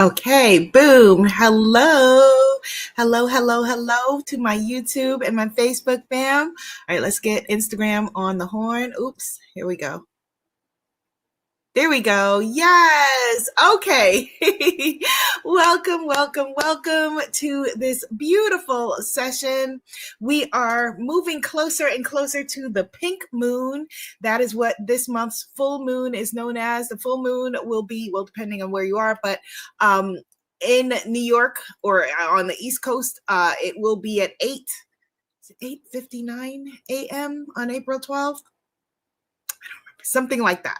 Okay, boom. Hello. Hello to my YouTube and my Facebook fam. All right, let's get Instagram on the horn. Oops, here we go. There we go. Yes. Okay. Welcome to this beautiful session. We are moving closer and closer to the pink moon. That is what this month's full moon is known as. The full moon will be, well, depending on where you are, but in New York or on the East Coast, it will be at 8:59 a.m. on April 12th. Something like that.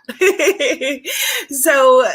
So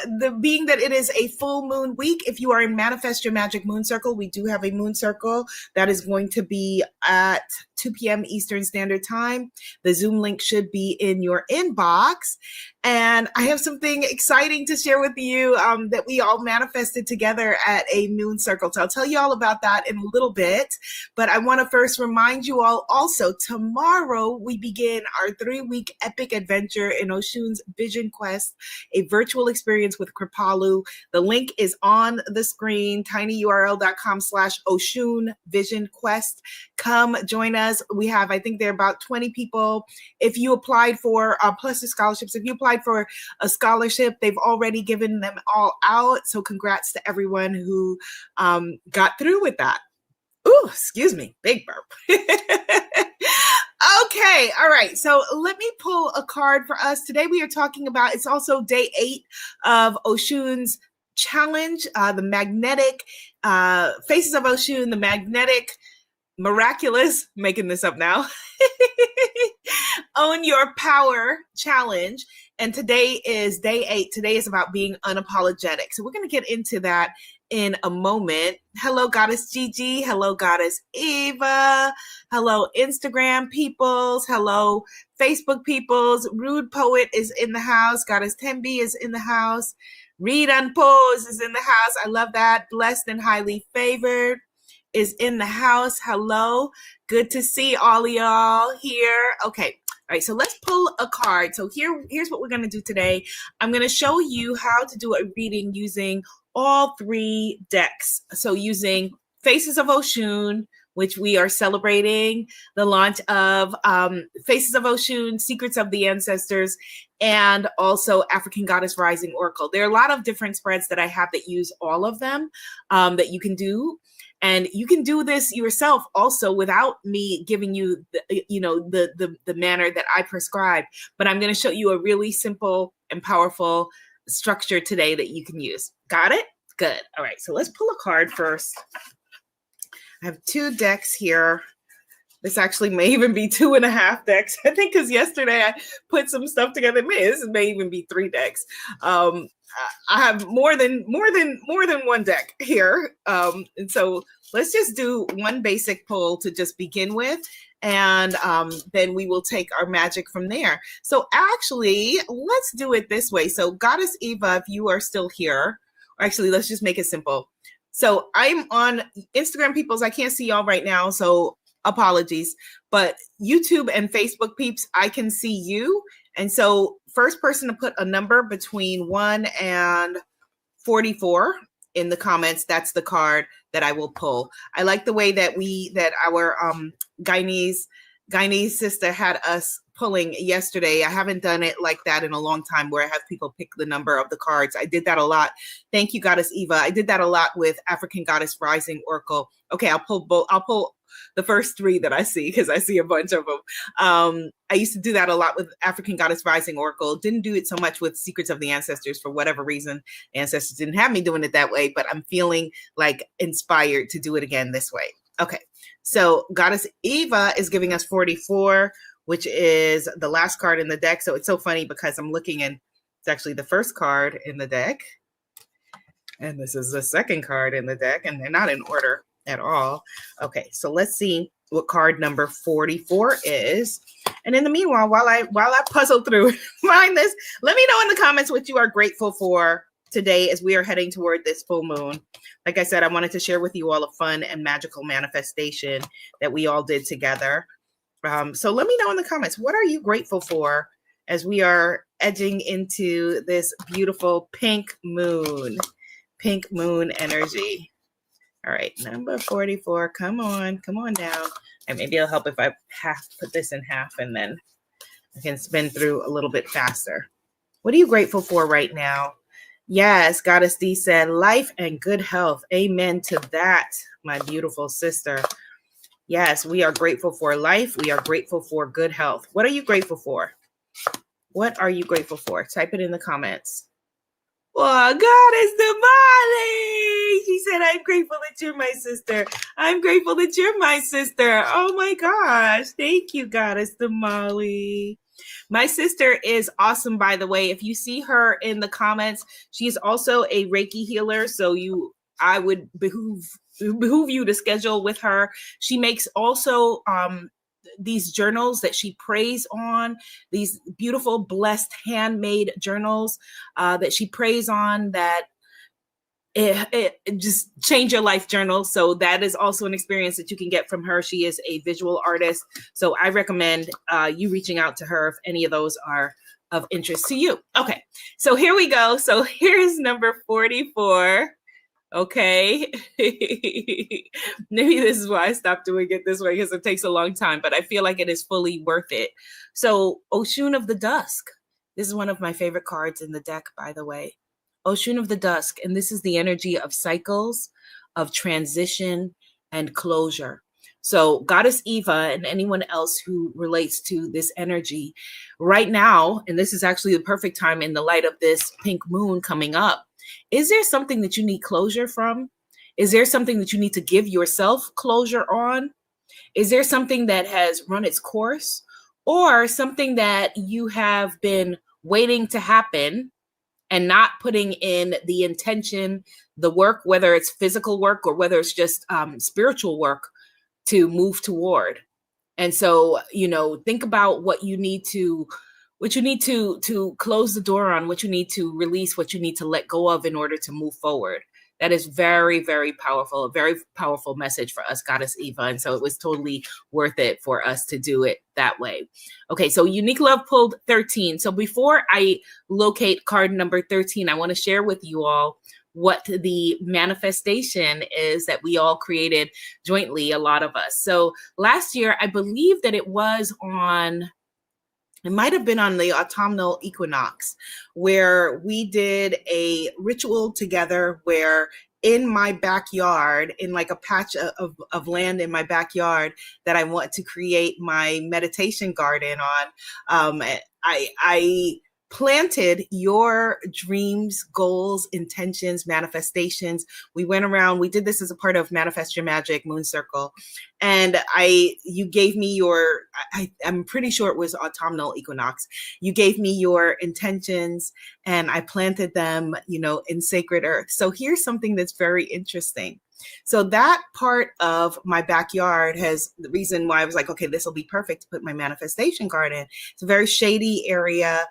being that it is a full moon week, if you are in Manifest Your Magic Moon Circle, we do have a moon circle that is going to be at 2 p.m. Eastern Standard Time. The Zoom link should be in your inbox. And I have something exciting to share with you that we all manifested together at a moon circle. So I'll tell you all about that in a little bit. But I want to first remind you all also, tomorrow we begin our 3-week epic adventure in Oshun's Vision Quest, a virtual experience with Kripalu. The link is on the screen, tinyurl.com/Oshun Vision Quest. Come join us. We have, I think there are about 20 people. If you applied for, plus the scholarships, if you applied for a scholarship, they've already given them all out. So congrats to everyone who got through with that. Ooh, excuse me, big burp. Okay, all right. So let me pull a card for us. Today we are talking about, it's also day 8 of Oshun's challenge, the magnetic Faces of Oshun, the magnetic miraculous, making this up now, Own Your Power challenge. And today is day 8. Today is about being unapologetic. So we're going to get into that in a moment. Hello, Goddess Gigi. Hello, Goddess Eva. Hello, Instagram peoples. Hello, Facebook peoples. Rude Poet is in the house. Goddess Tembi is in the house. Read Unpose is in the house. I love that. Blessed and Highly Favored is in the house. Hello. Good to see all of y'all here. Okay. All right, so let's pull a card. So here's what we're going to do today. I'm going to show you how to do a reading using all 3 decks. So using Faces of Oshun, which we are celebrating the launch of Faces of Oshun, Secrets of the Ancestors, and also African Goddess Rising Oracle. There are a lot of different spreads that I have that use all of them that you can do. And you can do this yourself also without me giving you the manner that I prescribe. But I'm going to show you a really simple and powerful structure today that you can use. Got it? Good. All right. So let's pull a card first. I have 2 decks here. This actually may even be 2.5 decks. I think because yesterday I put some stuff together. This may even be 3 decks. I have more than one deck here. And so let's just do one basic pull to just begin with. And then we will take our magic from there. So actually, let's do it this way. So Goddess Eva, if you are still here, or actually, let's just make it simple. So I'm on Instagram, peoples. I can't see y'all right now, so apologies. But YouTube and Facebook peeps, I can see you. And so first person to put a number between 1 and 44 in the comments, that's the card that I will pull. I like the way that our Guyanese sister had us pulling yesterday. I haven't done it like that in a long time where I have people pick the number of the cards. I did that a lot. Thank you, Goddess Eva. I did that a lot with African Goddess Rising Oracle. Okay, I'll pull both. I'll pull the first 3 that I see because I see a bunch of them. I used to do that a lot with African Goddess Rising Oracle. Didn't do it so much with Secrets of the Ancestors for whatever reason. Ancestors didn't have me doing it that way, but I'm feeling like inspired to do it again this way. Okay, so Goddess Eva is giving us 44, which is the last card in the deck. So it's so funny because I'm looking and it's actually the first card in the deck. And this is the second card in the deck, and they're not in order at all. Okay, so let's see what card number 44 is. And in the meanwhile, while I puzzle through find this, let me know in the comments what you are grateful for today as we are heading toward this full moon. Like I said, I wanted to share with you all a fun and magical manifestation that we all did together. So let me know in the comments, what are you grateful for as we are edging into this beautiful pink moon? pink moon energy. All right, number 44. Come on down. And maybe it'll help if I put this in half and then I can spin through a little bit faster. What are you grateful for right now? Yes, Goddess D said, life and good health. Amen to that, my beautiful sister. Yes, we are grateful for life. We are grateful for good health. What are you grateful for? What are you grateful for? Type it in the comments. Well, Goddess Damali. She said, I'm grateful that you're my sister. I'm grateful that you're my sister. Oh my gosh. Thank you, Goddess Damali. My sister is awesome, by the way. If you see her in the comments, she's also a Reiki healer. So I would behoove you to schedule with her. She makes also these journals that she prays on, these beautiful, blessed, handmade journals that she prays on that it just change your life journal. So that is also an experience that you can get from her. She is a visual artist. So I recommend you reaching out to her if any of those are of interest to you. Okay, so here we go. So here's number 44. Okay. Maybe this is why I stopped doing it this way, because it takes a long time, but I feel like it is fully worth it. So Oshun of the Dusk. This is one of my favorite cards in the deck, by the way. Oshun of the Dusk. And this is the energy of cycles, of transition, and closure. So Goddess Eva and anyone else who relates to this energy right now, and this is actually the perfect time in the light of this pink moon coming up. Is there something that you need closure from? Is there something that you need to give yourself closure on? Is there something that has run its course, or something that you have been waiting to happen and not putting in the intention, the work, whether it's physical work or whether it's just spiritual work to move toward? And so, think about what you need to close the door on, what you need to release, what you need to let go of in order to move forward. That is very, very powerful, a very powerful message for us, Goddess Eva. And so it was totally worth it for us to do it that way. Okay, so Unique Love pulled 13. So before I locate card number 13, I want to share with you all what the manifestation is that we all created jointly, a lot of us. So last year, I believe that it might have been on the autumnal equinox, where we did a ritual together where in my backyard, in like a patch of land in my backyard that I want to create my meditation garden on, I planted your dreams, goals, intentions, manifestations. We went around, we did this as a part of Manifest Your Magic Moon Circle. And you gave me I'm pretty sure it was autumnal equinox. You gave me your intentions and I planted them, in sacred earth. So here's something that's very interesting. So that part of my backyard has the reason why I was like, okay, this will be perfect to put my manifestation garden. It's a very shady area.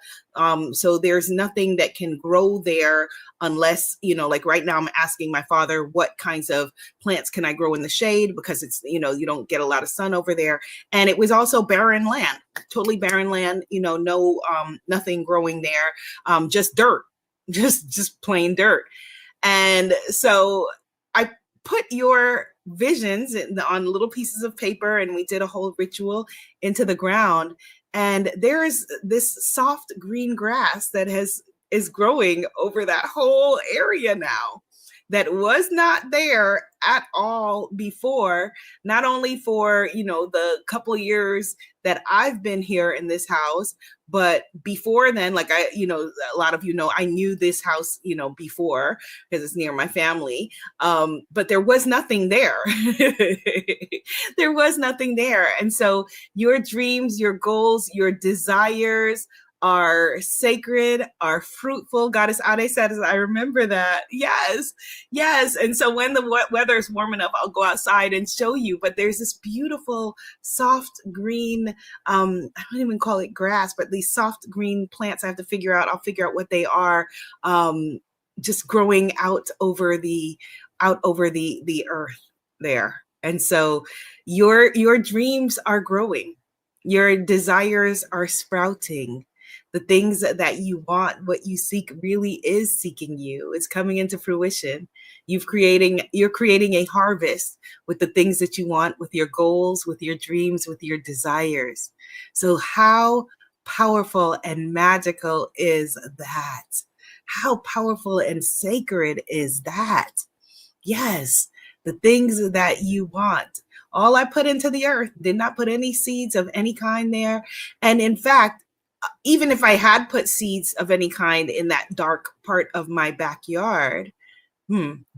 So there's nothing that can grow there unless, like right now I'm asking my father, what kinds of plants can I grow in the shade? Because it's, you don't get a lot of sun over there. And it was also barren land, totally barren land, no, nothing growing there, just dirt, just plain dirt. And so I put your visions on little pieces of paper and we did a whole ritual into the ground. And there is this soft green grass that is growing over that whole area now, that was not there at all before, not only for, the couple of years that I've been here in this house, but before then, like a lot of I knew this house, before, because it's near my family. But there was nothing there. There was nothing there. And so your dreams, your goals, your desires are sacred, are fruitful. Goddess Ade said, I remember that. Yes. And so when the weather is warm enough, I'll go outside and show you. But there's this beautiful, soft green, I don't even call it grass, but these soft green plants I'll figure out what they are, just growing out over the earth there. And so your dreams are growing. Your desires are sprouting. The things that you want, what you seek really is seeking you. It's coming into fruition. You're creating a harvest with the things that you want, with your goals, with your dreams, with your desires. So how powerful and magical is that? How powerful and sacred is that? Yes, the things that you want. All I put into the earth, did not put any seeds of any kind there. And in fact, even if I had put seeds of any kind in that dark part of my backyard,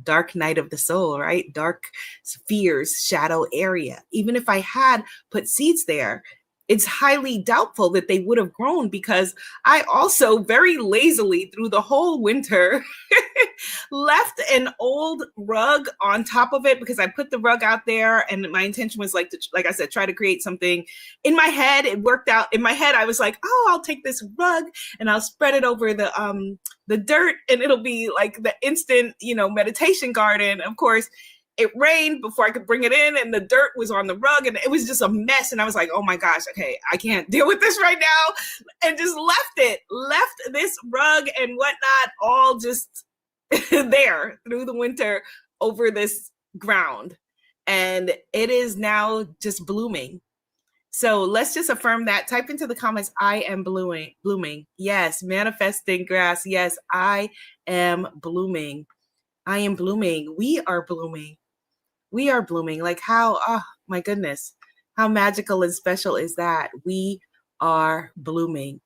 dark night of the soul, right? Dark fears, shadow area. Even if I had put seeds there, it's highly doubtful that they would have grown, because I also very lazily through the whole winter left an old rug on top of it, because I put the rug out there and my intention was like I said, try to create something in my head. It worked out. In my head, I was like, oh, I'll take this rug and I'll spread it over the dirt and it'll be like the instant, meditation garden. Of course, it rained before I could bring it in and the dirt was on the rug and it was just a mess. And I was like, oh my gosh, okay, I can't deal with this right now. And just left this rug and whatnot, all just there through the winter over this ground. And it is now just blooming. So let's just affirm that. Type into the comments, I am blooming. Yes, manifesting grass. Yes, I am blooming. I am blooming. We are blooming. We are blooming. Like how, oh my goodness, how magical and special is that? We are blooming.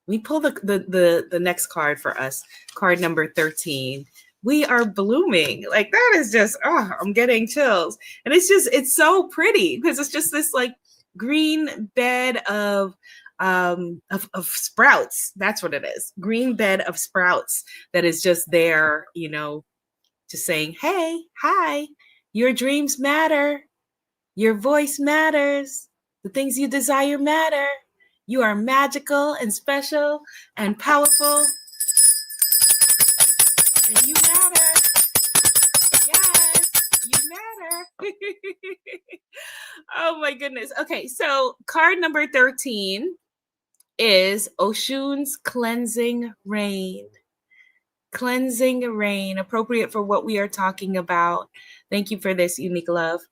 We pull the next card for us, card number 13. We are blooming. Like that is just, I'm getting chills. And it's so pretty because it's just this like green bed of sprouts. That's what it is. Green bed of sprouts that is just there, just saying, hey, hi, your dreams matter. Your voice matters. The things you desire matter. You are magical and special and powerful. And you matter. Yes, you matter. Oh my goodness. Okay, so card number 13 is Oshun's cleansing rain. Cleansing rain, appropriate for what we are talking about. Thank you for this, Unique Love.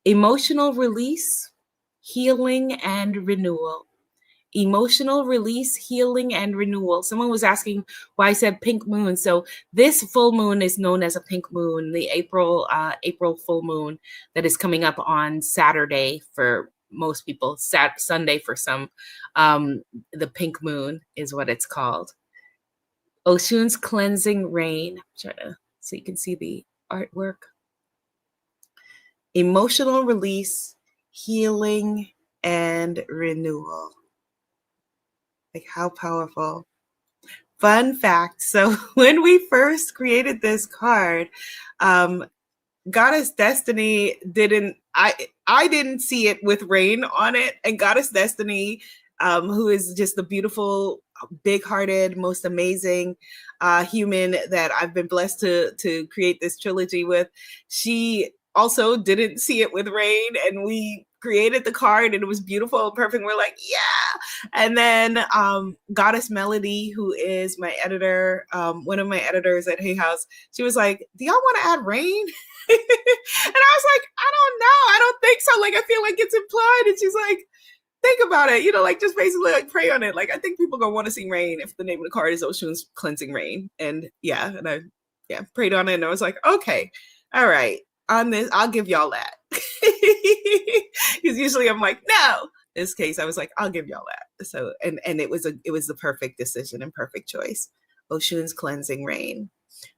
Emotional release, healing, and renewal. Emotional release, healing, and renewal. Someone was asking why I said pink moon. So this full moon is known as a pink moon, the April full moon that is coming up on Saturday for most people, Sunday for some. The pink moon is what it's called. Oshun's cleansing rain. Try to so you can see the artwork. Emotional release, healing, and renewal. Like how powerful. Fun fact. So when we first created this card, Goddess Destiny I didn't see it with rain on it. And Goddess Destiny, who is just the beautiful, big-hearted, most amazing human that I've been blessed to create this trilogy with, she also didn't see it with rain, and we created the card and it was beautiful and perfect. We're like, yeah. And then Goddess Melody, who is my editor, one of my editors at Hay House, she was like, do y'all want to add rain? And I was like, I don't know. I don't think so. Like, I feel like it's implied. And she's like, think about it, like just basically like pray on it. Like, I think people gonna want to see rain if the name of the card is Oshun's cleansing rain. And I prayed on it and I was like, okay, all right, on this, I'll give y'all that. Because usually I'm like, no. In this case, I was like, I'll give y'all that. So, and it was the perfect decision and perfect choice. Oshun's cleansing rain.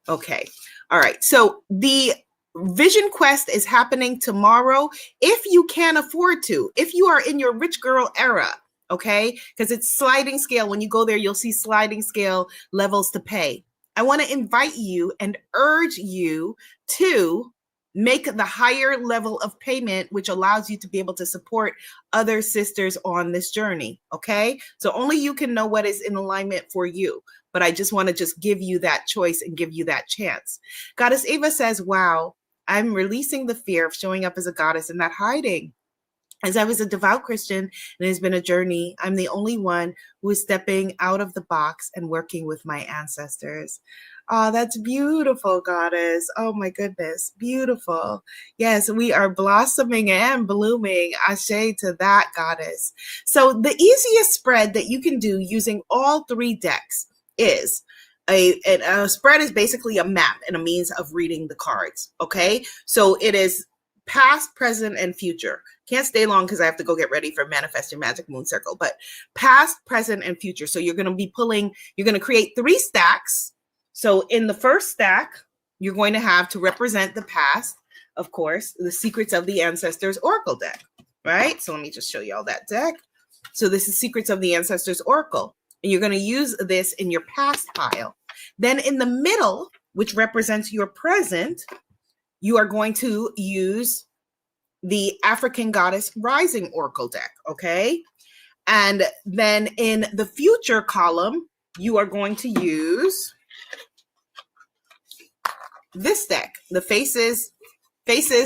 Okay. All right. So the Vision Quest is happening tomorrow if you can afford to, if you are in your rich girl era, okay? Because it's sliding scale. When you go there, you'll see sliding scale levels to pay. I want to invite you and urge you to make the higher level of payment, which allows you to be able to support other sisters on this journey, okay? So only you can know what is in alignment for you. But I just want to just give you that choice and give you that chance. Goddess Ava says, wow, I'm releasing the fear of showing up as a goddess and not hiding. As I was a devout Christian, and it has been a journey, I'm the only one who is stepping out of the box and working with my ancestors. Oh, that's beautiful, goddess. Oh my goodness, beautiful. Yes, we are blossoming and blooming. Ashe to that, goddess. So the easiest spread that you can do using all three decks is a spread is basically a map and a means of reading the cards. Okay, so it is past, present, and future. Can't stay long because I have to go get ready for Manifest Your Magic Moon Circle, but past, present, and future. So you're going to be pulling, you're going to create 3 stacks. So in the first stack, you're going to have to represent the past, of course, the Secrets of the Ancestors Oracle deck, right? So let me just show you all that deck. So this is Secrets of the Ancestors Oracle, and you're going to use this in your past pile. Then in the middle, which represents your present, you are going to use the African Goddess Rising Oracle deck, okay? And then in the future column, you are going to use this deck, the Faces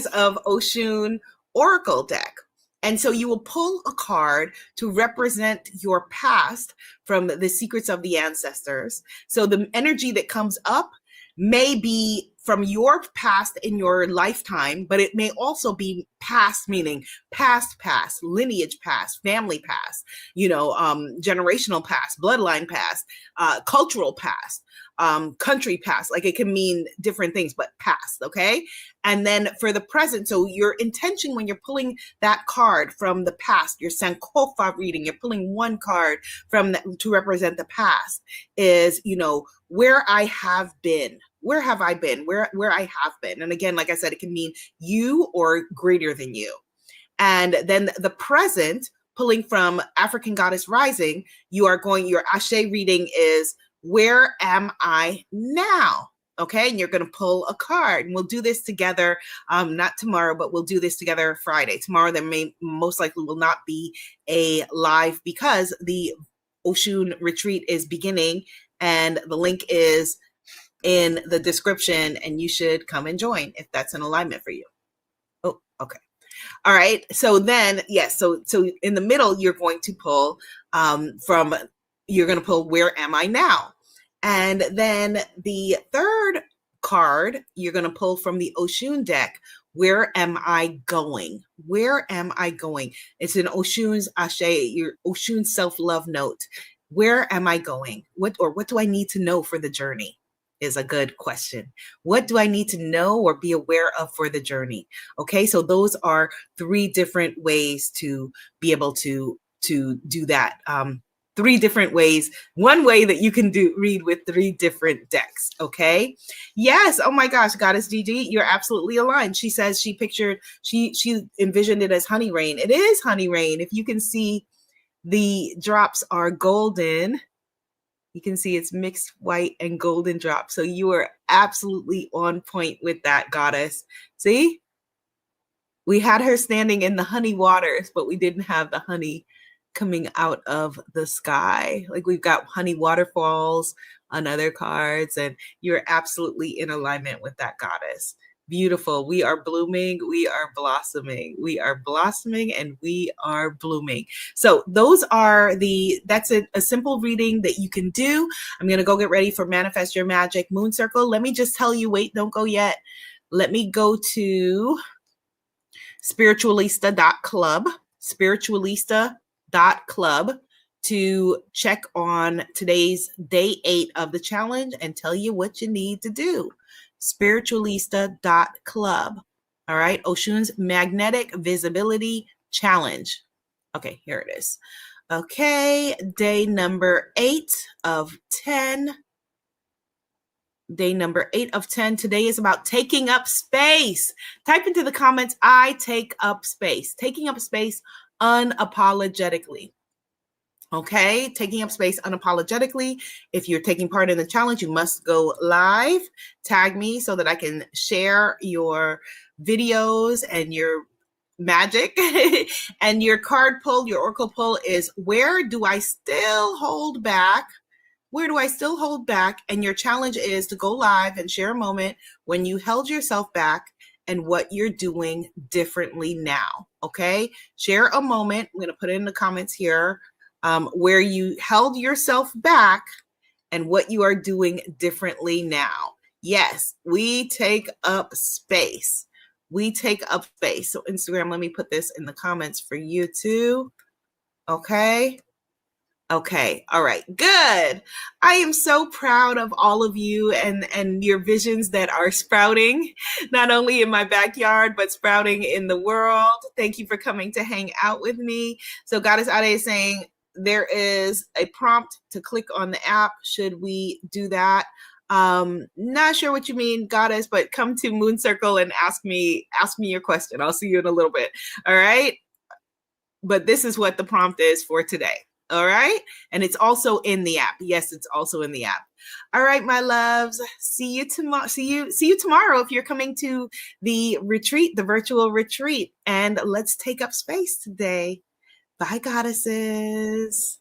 of Oshun Oracle deck. And so you will pull a card to represent your past from the Secrets of the Ancestors. So the energy that comes up may be from your past in your lifetime, but it may also be past, meaning past, lineage past, family past, generational past, bloodline past, cultural past, country past. Like it can mean different things, but past, okay? And then for the present, so your intention when you're pulling that card from the past, your Sankofa reading, you're pulling one card to represent the past is, where I have been. Where have I been? Where I have been. And again, like I said, it can mean you or greater than you. And then the present, pulling from African Goddess Rising, your Ashe reading is, where am I now? Okay, and you're going to pull a card. And we'll do this together, not tomorrow, but we'll do this together Friday. Tomorrow there most likely will not be a live because the Oshun retreat is beginning, and the link is in the description, and you should come and join if that's an alignment for you. Oh, okay. All right. So then, yes. So in the middle, you're going to pull where am I now? And then the third card, you're going to pull from the Oshun deck, where am I going? Where am I going? It's an Oshun's Ashe, your Oshun self-love note. Where am I going? What do I need to know for the journey? Is a good question. What do I need to know or be aware of for the journey? Okay, so those are 3 different ways to be able to do that. 3 different ways. One way that you can read with 3 different decks. Okay. Yes. Oh my gosh, Goddess Gigi, you're absolutely aligned. She says she envisioned it as honey rain. It is honey rain. If you can see, the drops are golden. You can see it's mixed white and golden drops. So you are absolutely on point with that, goddess. See? We had her standing in the honey waters, but we didn't have the honey coming out of the sky. Like we've got honey waterfalls on other cards, and you're absolutely in alignment with that, goddess. Beautiful. We are blooming. We are blossoming. We are blossoming and we are blooming. So that's a simple reading that you can do. I'm going to go get ready for Manifest Your Magic Moon Circle. Let me just tell you, wait, don't go yet. Let me go to spiritualista.club, spiritualista.club to check on today's day 8 of the challenge and tell you what you need to do. Spiritualista.club. All right. Oshun's Magnetic Visibility Challenge. Okay, here it is. Okay. Day number 8 of 10. Day number 8 of 10. Today is about taking up space. Type into the comments, I take up space. Taking up space unapologetically. Okay, taking up space unapologetically. If you're taking part in the challenge, you must go live. Tag me so that I can share your videos and your magic. And your card pull, your oracle pull is, where do I still hold back? Where do I still hold back? And your challenge is to go live and share a moment when you held yourself back and what you're doing differently now. Okay. Share a moment. I'm going to put it in the comments here where you held yourself back and what you are doing differently now. Yes, we take up space. We take up space. So Instagram, let me put this in the comments for you too. Okay. Okay. All right. Good. I am so proud of all of you and your visions that are sprouting, not only in my backyard, but sprouting in the world. Thank you for coming to hang out with me. So Goddess Ade is saying there is a prompt to click on the app. Should we do that? Not sure what you mean, Goddess, but come to Moon Circle and ask me your question. I'll see you in a little bit. All right. But this is what the prompt is for today. All right. And it's also in the app. Yes, it's also in the app. All right, my loves. See you tomorrow. See you tomorrow if you're coming to the retreat, the virtual retreat. And let's take up space today. Bye, goddesses.